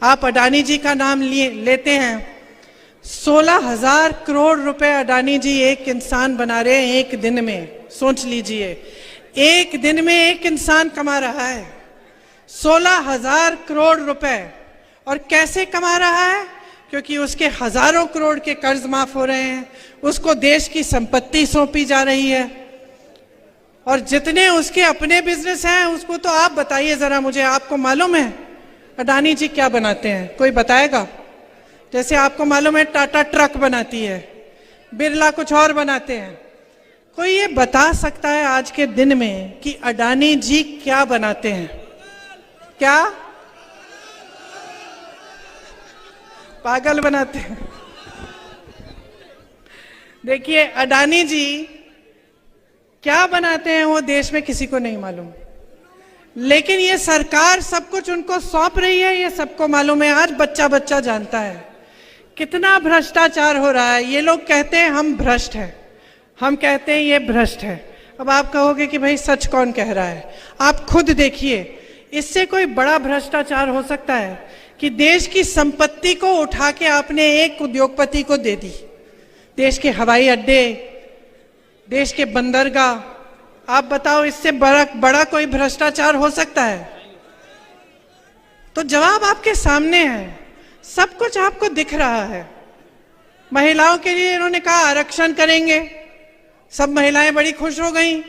आप अडानी जी का नाम लेते हैं, 16,000 करोड़ रुपए अडानी जी एक इंसान बना रहे हैं एक दिन में। सोच लीजिए, एक दिन में एक इंसान कमा रहा है 16,000 करोड़ रुपए। और कैसे कमा रहा है? क्योंकि उसके हजारों करोड़ के कर्ज माफ हो रहे हैं, उसको देश की संपत्ति सौंपी जा रही है, और जितने उसके अपने बिजनेस हैं उसको तो आप बताइए जरा मुझे, आपको मालूम है अडानी जी क्या बनाते हैं? कोई बताएगा? जैसे आपको मालूम है टाटा ट्रक बनाती है, बिरला कुछ और बनाते हैं। कोई ये बता सकता है आज के दिन में कि अडानी जी क्या बनाते हैं? क्या? पागल बनाते हैं। देखिए, अडानी जी क्या बनाते हैं वो देश में किसी को नहीं मालूम, लेकिन ये सरकार सब कुछ उनको सौंप रही है, ये सबको मालूम है। आज बच्चा बच्चा जानता है कितना भ्रष्टाचार हो रहा है। ये लोग कहते हैं हम भ्रष्ट हैं, हम कहते हैं ये भ्रष्ट है। अब आप कहोगे कि भाई सच कौन कह रहा है? आप खुद देखिए, इससे कोई बड़ा भ्रष्टाचार हो सकता है कि देश की संपत्ति को उठा के आपने एक उद्योगपति को दे दी? देश के हवाई अड्डे, देश के बंदरगाह, आप बताओ इससे बड़ा कोई भ्रष्टाचार हो सकता है? तो जवाब आपके सामने है, सब कुछ आपको दिख रहा है। महिलाओं के लिए इन्होंने कहा आरक्षण करेंगे, सब महिलाएं बड़ी खुश हो गई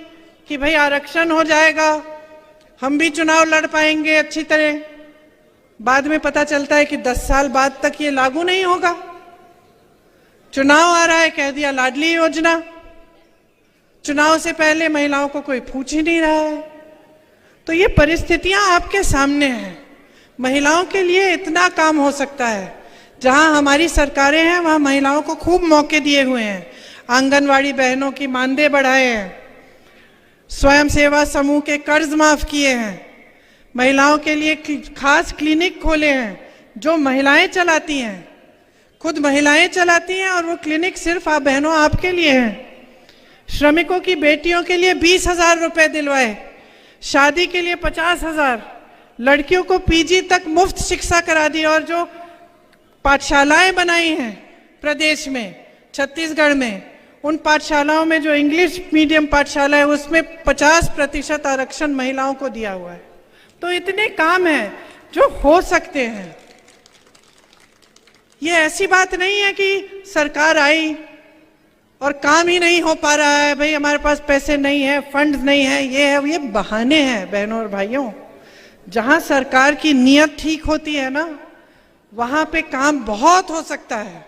कि भाई आरक्षण हो जाएगा, हम भी चुनाव लड़ पाएंगे अच्छी तरह। बाद में पता चलता है कि 10 साल बाद तक ये लागू नहीं होगा। चुनाव आ रहा है, कह दिया लाडली योजना। चुनाव से पहले महिलाओं को कोई पूछ ही नहीं रहा है। तो ये परिस्थितियां आपके सामने हैं। महिलाओं के लिए इतना काम हो सकता है। जहां हमारी सरकारें हैं वहां महिलाओं को खूब मौके दिए हुए हैं। आंगनवाड़ी बहनों की मानदेय बढ़ाए हैं, स्वयं सेवा समूह के कर्ज माफ किए हैं, महिलाओं के लिए खास क्लिनिक खोले हैं जो महिलाएं चलाती हैं, खुद महिलाएं चलाती हैं, और वो क्लिनिक सिर्फ आप बहनों आपके लिए हैं। श्रमिकों की बेटियों के लिए 20,000 रुपए दिलवाए, शादी के लिए 50,000, लड़कियों को पीजी तक मुफ्त शिक्षा करा दी। और जो पाठशालाएं बनाई हैं प्रदेश में, छत्तीसगढ़ में, उन पाठशालाओं में जो इंग्लिश मीडियम पाठशाला है उसमें 50% आरक्षण महिलाओं को दिया हुआ है। तो इतने काम हैं जो हो सकते हैं। ये ऐसी बात नहीं है कि सरकार आई और काम ही नहीं हो पा रहा है, भाई हमारे पास पैसे नहीं है, फंड नहीं है, ये बहाने हैं बहनों और भाइयों। जहां सरकार की नीयत ठीक होती है ना, वहां पे काम बहुत हो सकता है।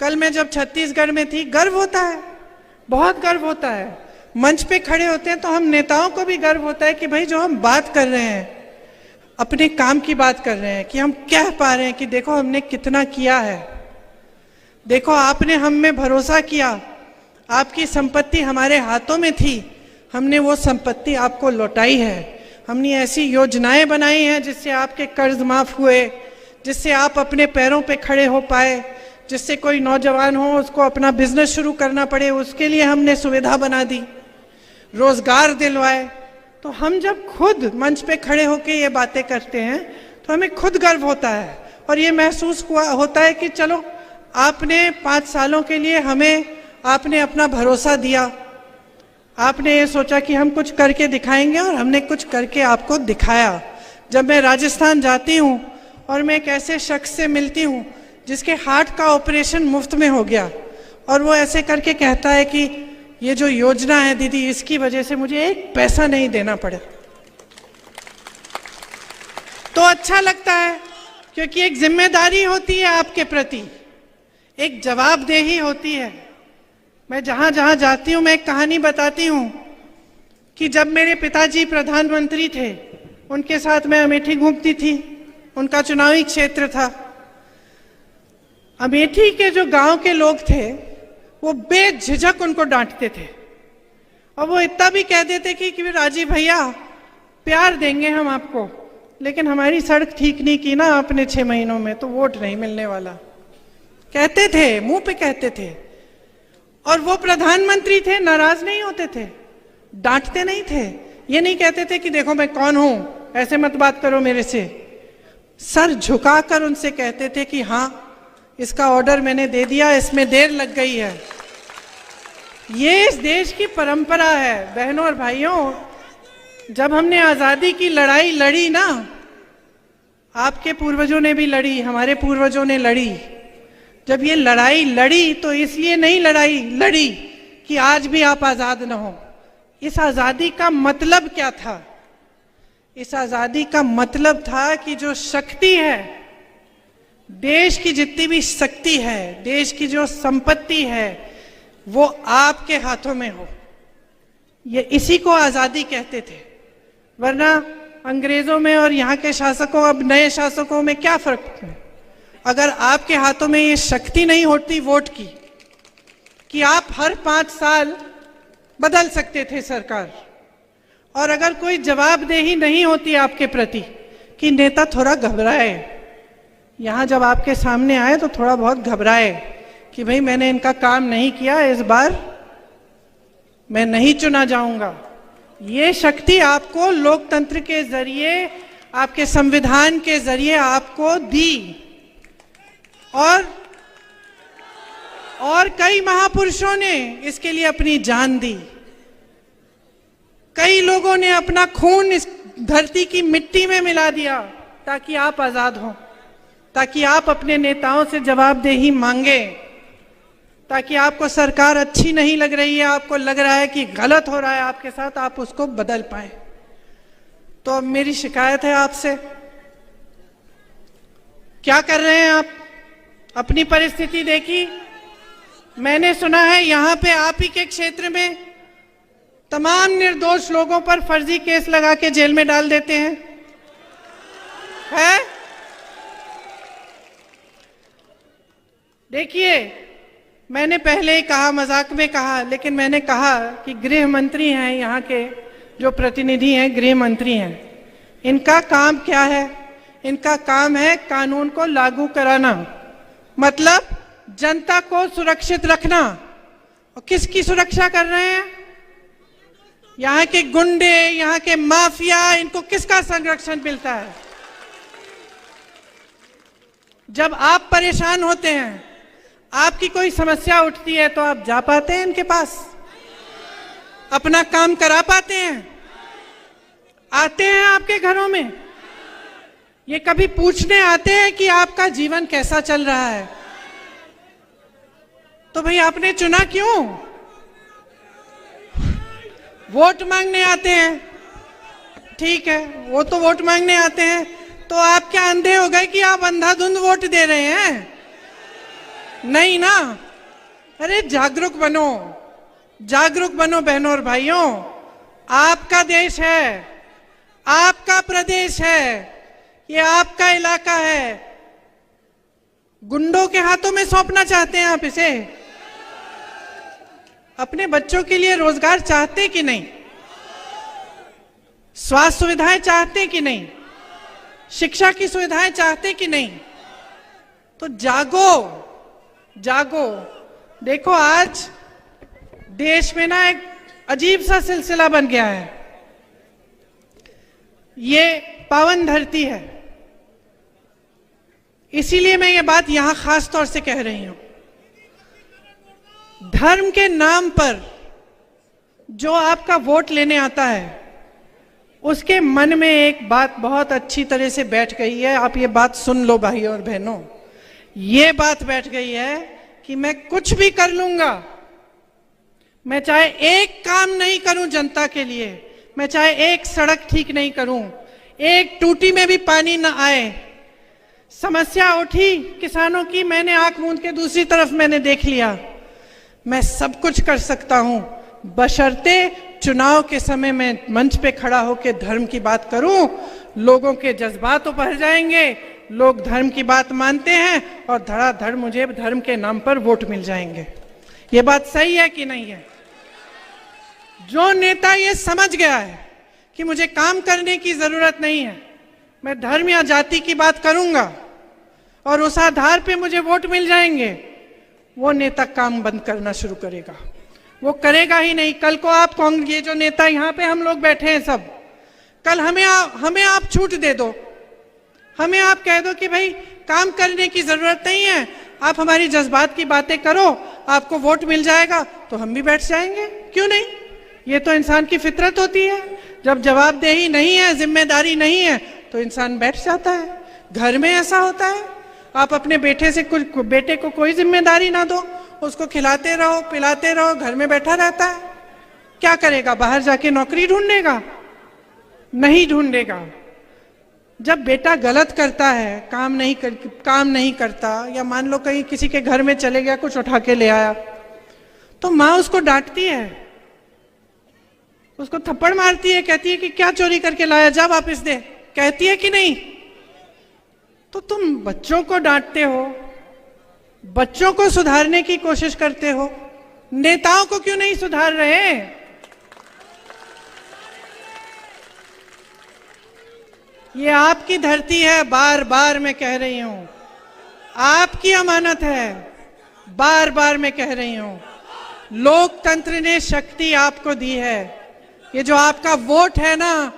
कल मैं जब छत्तीसगढ़ में थी, गर्व होता है, बहुत गर्व होता है। मंच पे खड़े होते हैं तो हम नेताओं को भी गर्व होता है कि भाई जो हम बात कर रहे हैं, अपने काम की बात कर रहे हैं, कि हम कह पा रहे हैं कि देखो हमने कितना किया है, देखो आपने हम में भरोसा किया, आपकी संपत्ति हमारे हाथों में थी, हमने वो संपत्ति आपको लौटाई है। हमने ऐसी योजनाएं बनाई हैं जिससे आपके कर्ज माफ हुए, जिससे आप अपने पैरों पे खड़े हो पाए, जिससे कोई नौजवान हो उसको अपना बिजनेस शुरू करना पड़े, उसके लिए हमने सुविधा बना दी, रोजगार दिलवाए। तो हम जब खुद मंच पे खड़े होके ये बातें करते हैं तो हमें खुद गर्व होता है और ये महसूस होता है कि चलो आपने 5 सालों के लिए हमें आपने अपना भरोसा दिया, आपने ये सोचा कि हम कुछ करके दिखाएंगे और हमने कुछ करके आपको दिखाया। जब मैं राजस्थान जाती हूँ और मैं एक ऐसे शख्स से मिलती हूँ जिसके हार्ट का ऑपरेशन मुफ्त में हो गया और वो ऐसे करके कहता है कि ये जो योजना है दीदी, इसकी वजह से मुझे 1 पैसा नहीं देना पड़ा, तो अच्छा लगता है, क्योंकि एक जिम्मेदारी होती है आपके प्रति, एक जवाबदेही होती है। मैं जहां जहां जाती हूं मैं एक कहानी बताती हूं कि जब मेरे पिताजी प्रधानमंत्री थे, उनके साथ मैं अमेठी घूमती थी, उनका चुनावी क्षेत्र था। अमेठी के जो गांव के लोग थे वो बेझिझक उनको डांटते थे और वो इतना भी कह देते कि राजीव भैया प्यार देंगे हम आपको, लेकिन हमारी सड़क ठीक नहीं की ना आपने 6 महीनों में तो वोट नहीं मिलने वाला। कहते थे, मुंह पे कहते थे, और वो प्रधानमंत्री थे, नाराज नहीं होते थे, डांटते नहीं थे, ये नहीं कहते थे कि देखो मैं कौन हूं, ऐसे मत बात करो मेरे से। सर झुकाकर उनसे कहते थे कि हाँ इसका ऑर्डर मैंने दे दिया, इसमें देर लग गई है। ये इस देश की परंपरा है। बहनों और भाइयों, जब हमने आजादी की लड़ाई लड़ी ना, आपके पूर्वजों ने भी लड़ी, हमारे पूर्वजों ने लड़ी, जब ये लड़ाई लड़ी तो इसलिए नहीं लड़ी कि आज भी आप आजाद न हो। इस आजादी का मतलब क्या था? इस आजादी का मतलब था कि जो शक्ति है, देश की जितनी भी शक्ति है, देश की जो संपत्ति है, वो आपके हाथों में हो। ये इसी को आजादी कहते थे। वरना अंग्रेजों में और यहाँ के शासकों, अब नए शासकों में क्या फर्क है? अगर आपके हाथों में ये शक्ति नहीं होती वोट की, कि आप हर 5 साल बदल सकते थे सरकार, और अगर कोई जवाबदेही नहीं होती आपके प्रति कि नेता थोड़ा घबराए, यहाँ जब आपके सामने आए तो थोड़ा बहुत घबराए कि भाई मैंने इनका काम नहीं किया, इस बार मैं नहीं चुना जाऊंगा। ये शक्ति आपको लोकतंत्र के जरिए, आपके संविधान के जरिए आपको दी। और कई महापुरुषों ने इसके लिए अपनी जान दी। कई लोगों ने अपना खून इस धरती की मिट्टी में मिला दिया ताकि आप आजाद हों, ताकि आप अपने नेताओं से जवाबदेही मांगे, ताकि आपको सरकार अच्छी नहीं लग रही है, आपको लग रहा है कि गलत हो रहा है आपके साथ, आप उसको बदल पाए। तो अब मेरी शिकायत है आपसे, क्या कर रहे हैं आप? अपनी परिस्थिति देखी। मैंने सुना है यहां पे आप ही के क्षेत्र में तमाम निर्दोष लोगों पर फर्जी केस लगा के जेल में डाल देते हैं, है? देखिए, मैंने पहले ही कहा, मजाक में कहा, लेकिन मैंने कहा कि गृह मंत्री हैं, यहाँ के जो प्रतिनिधि हैं गृह मंत्री हैं, इनका काम क्या है? इनका काम है कानून को लागू कराना, मतलब जनता को सुरक्षित रखना। और किसकी सुरक्षा कर रहे हैं? यहाँ के गुंडे, यहाँ के माफिया, इनको किसका संरक्षण मिलता है? जब आप परेशान होते हैं, आपकी कोई समस्या उठती है, तो आप जा पाते हैं इनके पास? अपना काम करा पाते हैं? आते हैं आपके घरों में? ये कभी पूछने आते हैं कि आपका जीवन कैसा चल रहा है? तो भाई आपने चुना क्यों? वोट मांगने आते हैं, ठीक है, वो तो वोट मांगने आते हैं, तो आप क्या अंधे हो गए कि आप अंधाधुंध वोट दे रहे हैं? नहीं ना। अरे जागरूक बनो, जागरूक बनो बहनों और भाइयों। आपका देश है, आपका प्रदेश है, ये आपका इलाका है। गुंडों के हाथों में सौंपना चाहते हैं आप इसे? अपने बच्चों के लिए रोजगार चाहते कि नहीं? स्वास्थ्य सुविधाएं चाहते कि नहीं? शिक्षा की सुविधाएं चाहते कि नहीं? तो जागो, जागो। देखो आज देश में ना एक अजीब सा सिलसिला बन गया है। ये पावन धरती है, इसीलिए मैं ये बात यहां खास तौर से कह रही हूं। धर्म के नाम पर जो आपका वोट लेने आता है, उसके मन में एक बात बहुत अच्छी तरह से बैठ गई है। आप ये बात सुन लो भाई और बहनों, ये बात बैठ गई है कि मैं कुछ भी कर लूंगा, मैं चाहे एक काम नहीं करूं जनता के लिए, मैं चाहे एक सड़क ठीक नहीं करूं, एक टूटी में भी पानी ना आए, समस्या उठी किसानों की, मैंने आंख मूंद के दूसरी तरफ मैंने देख लिया, मैं सब कुछ कर सकता हूं, बशर्ते चुनाव के समय में मंच पे खड़ा होकर धर्म की बात करूं। लोगों के जज्बात उभर जाएंगे, लोग धर्म की बात मानते हैं और धड़ाधड़ मुझे धर्म के नाम पर वोट मिल जाएंगे। ये बात सही है कि नहीं है? जो नेता ये समझ गया है कि मुझे काम करने की जरूरत नहीं है, मैं धर्म या जाति की बात करूंगा और उस आधार पे मुझे वोट मिल जाएंगे, वो नेता काम बंद करना शुरू करेगा। वो करेगा ही नहीं। कल को आप ये जो नेता यहाँ पे हम लोग बैठे हैं सब, कल हमें आप छूट दे दो, हमें आप कह दो कि भाई काम करने की जरूरत नहीं है, आप हमारी जज्बात की बातें करो, आपको वोट मिल जाएगा, तो हम भी बैठ जाएंगे। क्यों नहीं? ये तो इंसान की फितरत होती है। जब जवाबदेही नहीं है, जिम्मेदारी नहीं है, तो इंसान बैठ जाता है। घर में ऐसा होता है, आप अपने बेटे को कोई जिम्मेदारी ना दो, उसको खिलाते रहो पिलाते रहो, घर में बैठा रहता है। क्या करेगा? बाहर जाके नौकरी ढूंढेगा? नहीं ढूंढेगा। जब बेटा गलत करता है, काम नहीं करता, या मान लो कहीं किसी के घर में चले गया, कुछ उठा के ले आया, तो माँ उसको डांटती है, उसको थप्पड़ मारती है, कहती है कि क्या चोरी करके लाया, जा वापस दे, कहती है कि नहीं? तो तुम बच्चों को डांटते हो, बच्चों को सुधारने की कोशिश करते हो, नेताओं को क्यों नहीं सुधार रहे? ये आपकी धरती है, बार बार मैं कह रही हूं, आपकी अमानत है, बार बार मैं कह रही हूं। लोकतंत्र ने शक्ति आपको दी है, ये जो आपका वोट है ना,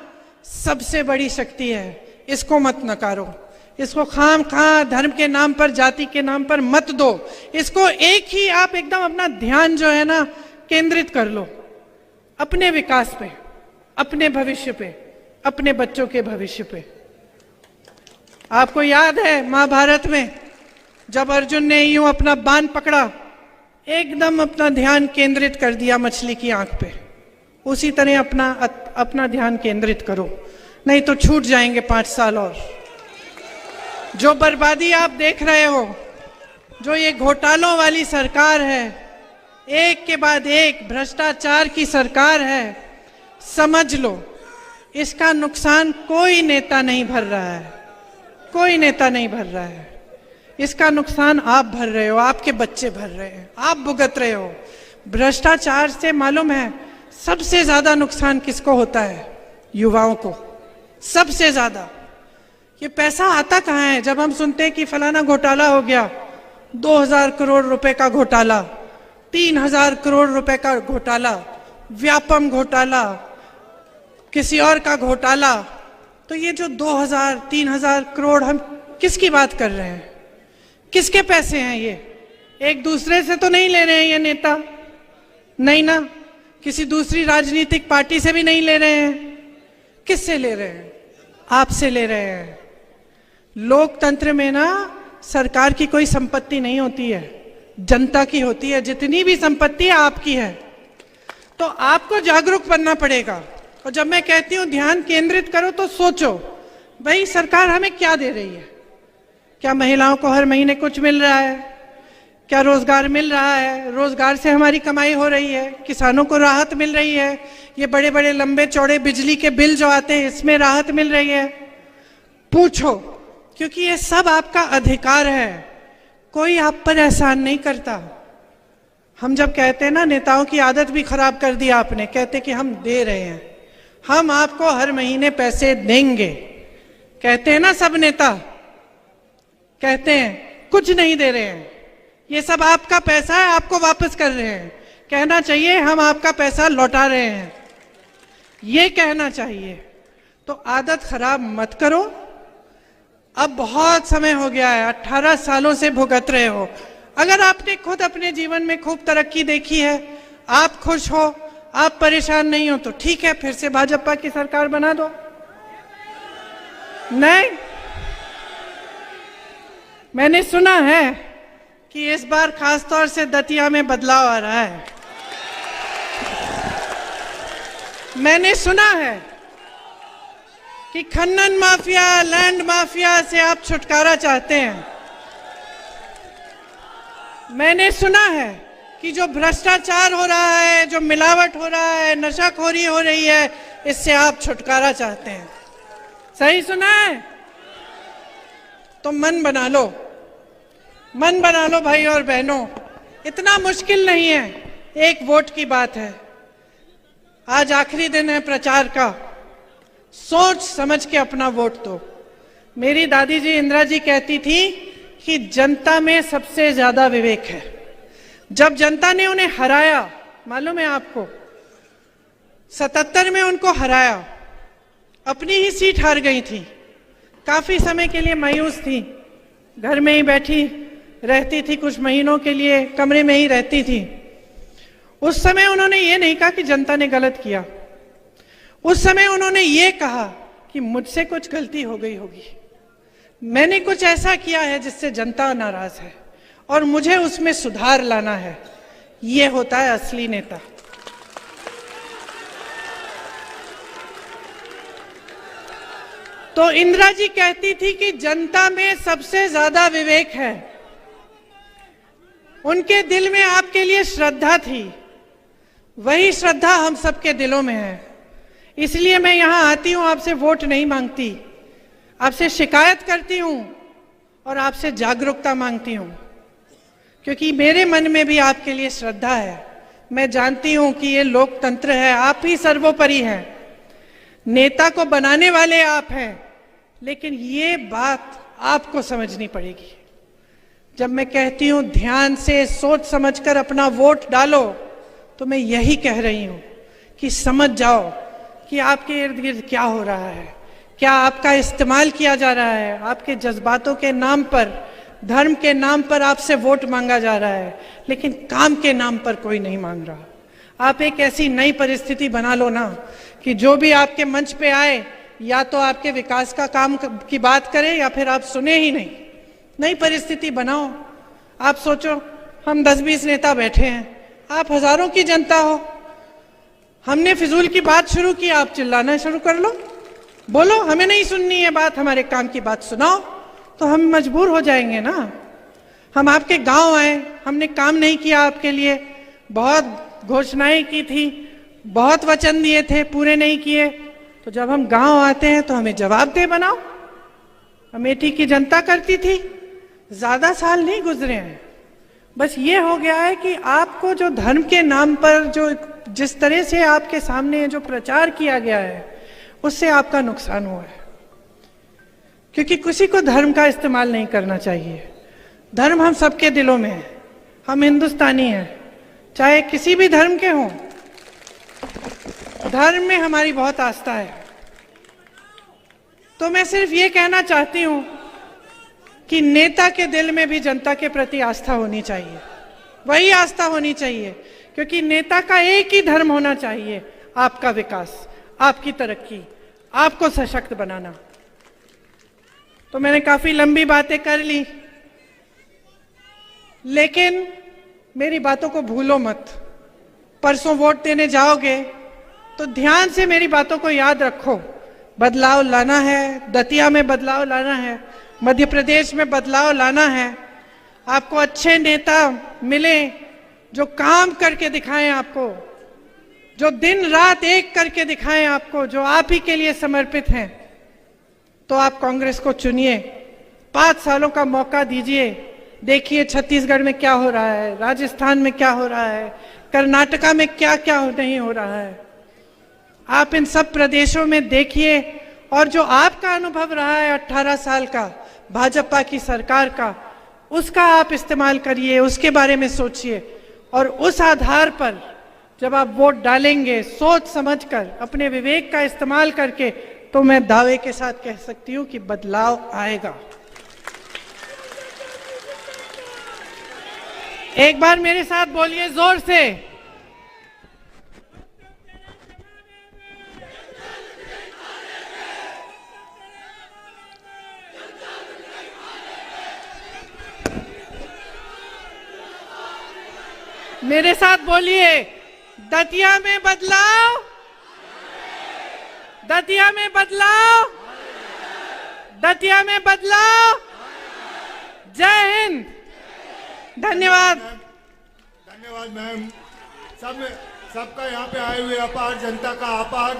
सबसे बड़ी शक्ति है, इसको मत नकारो, इसको खाम खा धर्म के नाम पर, जाति के नाम पर मत दो। इसको एक ही आप एकदम अपना ध्यान जो है ना केंद्रित कर लो अपने विकास पे, अपने भविष्य पे, अपने बच्चों के भविष्य पे। आपको याद है महाभारत में जब अर्जुन ने यूं अपना बाण पकड़ा, एकदम अपना ध्यान केंद्रित कर दिया मछली की आंख पे, उसी तरह अपना ध्यान केंद्रित करो, नहीं तो छूट जाएंगे 5 साल और। जो बर्बादी आप देख रहे हो, जो ये घोटालों वाली सरकार है, एक के बाद एक भ्रष्टाचार की सरकार है, समझ लो इसका नुकसान कोई नेता नहीं भर रहा है, कोई नेता नहीं भर रहा है। इसका नुकसान आप भर रहे हो, आपके बच्चे भर रहे हैं, आप भुगत रहे हो। भ्रष्टाचार से मालूम है सबसे ज्यादा नुकसान किसको होता है? युवाओं को, सबसे ज्यादा। ये पैसा आता कहाँ है? जब हम सुनते हैं कि फलाना घोटाला हो गया, 2000 करोड़ रुपए का घोटाला, 3000 करोड़ रुपए का घोटाला, व्यापम घोटाला, किसी और का घोटाला, तो ये जो 2000-3000 करोड़ हम किसकी बात कर रहे हैं? किसके पैसे हैं ये? एक दूसरे से तो नहीं ले रहे हैं ये नेता, नहीं ना, किसी दूसरी राजनीतिक पार्टी से भी नहीं ले रहे हैं। किससे ले रहे हैं? आपसे ले रहे हैं। लोकतंत्र में ना सरकार की कोई संपत्ति नहीं होती है, जनता की होती है। जितनी भी संपत्ति है आपकी है, तो आपको जागरूक बनना पड़ेगा। और जब मैं कहती हूं ध्यान केंद्रित करो, तो सोचो भाई सरकार हमें क्या दे रही है? क्या महिलाओं को हर महीने कुछ मिल रहा है? क्या रोजगार मिल रहा है? रोजगार से हमारी कमाई हो रही है? किसानों को राहत मिल रही है? ये बड़े बड़े लंबे चौड़े बिजली के बिल जो आते हैं, इसमें राहत मिल रही है? पूछो, क्योंकि ये सब आपका अधिकार है, कोई आप पर एहसान नहीं करता। हम जब कहते हैं ना, नेताओं की आदत भी खराब कर दी आपने, कहते कि हम दे रहे हैं, हम आपको हर महीने पैसे देंगे, कहते हैं ना सब नेता, कहते हैं कुछ नहीं दे रहे हैं, ये सब आपका पैसा है, आपको वापस कर रहे हैं। कहना चाहिए हम आपका पैसा लौटा रहे हैं, ये कहना चाहिए। तो आदत खराब मत करो। अब बहुत समय हो गया है, 18 सालों से भुगत रहे हो। अगर आपने खुद अपने जीवन में खूब तरक्की देखी है, आप खुश हो, आप परेशान नहीं हो, तो ठीक है, फिर से भाजपा की सरकार बना दो। नहीं, मैंने सुना है कि इस बार खासतौर से दतिया में बदलाव आ रहा है। मैंने सुना है कि खनन माफिया, लैंड माफिया से आप छुटकारा चाहते हैं। मैंने सुना है कि जो भ्रष्टाचार हो रहा है, जो मिलावट हो रहा है, नशाखोरी हो रही है, इससे आप छुटकारा चाहते हैं। सही सुना है? तो मन बना लो, मन बना लो भाई और बहनों। इतना मुश्किल नहीं है, एक वोट की बात है। आज आखिरी दिन है प्रचार का, सोच समझ के अपना वोट दो। मेरी दादी जी इंदिरा जी कहती थी कि जनता में सबसे ज्यादा विवेक है। जब जनता ने उन्हें हराया, मालूम है आपको, 77 में उनको हराया, अपनी ही सीट हार गई थी, काफी समय के लिए मायूस थी, घर में ही बैठी रहती थी, कुछ महीनों के लिए कमरे में ही रहती थी। उस समय उन्होंने ये नहीं कहा कि जनता ने गलत किया, उस समय उन्होंने ये कहा कि मुझसे कुछ गलती हो गई होगी, मैंने कुछ ऐसा किया है जिससे जनता नाराज है और मुझे उसमें सुधार लाना है। ये होता है असली नेता। तो इंदिरा जी कहती थी कि जनता में सबसे ज्यादा विवेक है। उनके दिल में आपके लिए श्रद्धा थी, वही श्रद्धा हम सबके दिलों में है। इसलिए मैं यहां आती हूं, आपसे वोट नहीं मांगती, आपसे शिकायत करती हूं और आपसे जागरूकता मांगती हूं, क्योंकि मेरे मन में भी आपके लिए श्रद्धा है। मैं जानती हूं कि ये लोकतंत्र है, आप ही सर्वोपरि हैं, नेता को बनाने वाले आप हैं, लेकिन ये बात आपको समझनी पड़ेगी। जब मैं कहती हूं ध्यान से सोच समझकर अपना वोट डालो, तो मैं यही कह रही हूं कि समझ जाओ कि आपके इर्द गिर्द क्या हो रहा है, क्या आपका इस्तेमाल किया जा रहा है, आपके जज्बातों के नाम पर, धर्म के नाम पर आपसे वोट मांगा जा रहा है, लेकिन काम के नाम पर कोई नहीं मांग रहा। आप एक ऐसी नई परिस्थिति बना लो ना कि जो भी आपके मंच पे आए, या तो आपके विकास का काम की बात करे या फिर आप सुने ही नहीं। नई परिस्थिति बनाओ। आप सोचो, हम 10-20 नेता बैठे हैं, आप हजारों की जनता हो, हमने फिजूल की बात शुरू की, आप चिल्लाना शुरू कर लो, बोलो हमें नहीं सुननी है बात, हमारे काम की बात सुनाओ, तो हम मजबूर हो जाएंगे ना। हम आपके गांव आए, हमने काम नहीं किया आपके लिए, बहुत घोषणाएं की थी, बहुत वचन दिए थे, पूरे नहीं किए, तो जब हम गांव आते हैं तो हमें जवाबदेह बनाओ। अमेठी की जनता करती थी, ज्यादा साल नहीं गुजरे हैं, बस ये हो गया है कि आपको जो धर्म के नाम पर जो जिस तरह से आपके सामने जो प्रचार किया गया है, उससे आपका नुकसान हुआ है। क्योंकि किसी को धर्म का इस्तेमाल नहीं करना चाहिए। धर्म हम सबके दिलों में है, हम हिंदुस्तानी हैं, चाहे किसी भी धर्म के हों। धर्म में हमारी बहुत आस्था है। तो मैं सिर्फ ये कहना चाहती हूं कि नेता के दिल में भी जनता के प्रति आस्था होनी चाहिए, वही आस्था होनी चाहिए, क्योंकि नेता का एक ही धर्म होना चाहिए, आपका विकास, आपकी तरक्की, आपको सशक्त बनाना। तो मैंने काफी लंबी बातें कर ली, लेकिन मेरी बातों को भूलो मत। परसों वोट देने जाओगे तो ध्यान से मेरी बातों को याद रखो। बदलाव लाना है, दतिया में बदलाव लाना है, मध्य प्रदेश में बदलाव लाना है। आपको अच्छे नेता मिले जो काम करके दिखाएं आपको, जो दिन रात एक करके दिखाएं आपको, जो आप ही के लिए समर्पित हैं। तो आप कांग्रेस को चुनिए, 5 सालों का मौका दीजिए। देखिए छत्तीसगढ़ में क्या हो रहा है, राजस्थान में क्या हो रहा है, कर्नाटका में क्या क्या नहीं हो रहा है। आप इन सब प्रदेशों में देखिए, और जो आपका अनुभव रहा है 18 साल का भाजपा की सरकार का, उसका आप इस्तेमाल करिए, उसके बारे में सोचिए, और उस आधार पर जब आप वोट डालेंगे सोच समझकर, अपने विवेक का इस्तेमाल करके, तो मैं दावे के साथ कह सकती हूं कि बदलाव आएगा। एक बार मेरे साथ बोलिए जोर से, मेरे साथ बोलिए, दतिया में बदलाव, दतिया में बदलाव, दतिया में बदलाव। जय हिंद, धन्यवाद। धन्यवाद मैम। सबका यहाँ पे आए हुए अपार जनता का आभार,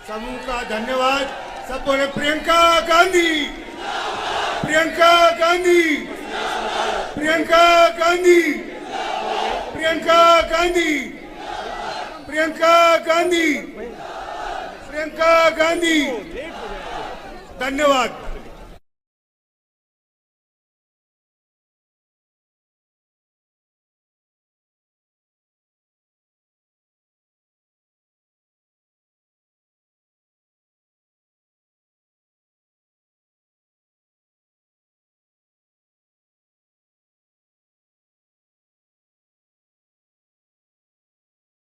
समूह का धन्यवाद। सब बोले प्रियंका गांधी, प्रियंका गांधी, प्रियंका गांधी, प्रियंका गांधी, प्रियंका गांधी, प्रियंका गांधी। धन्यवाद।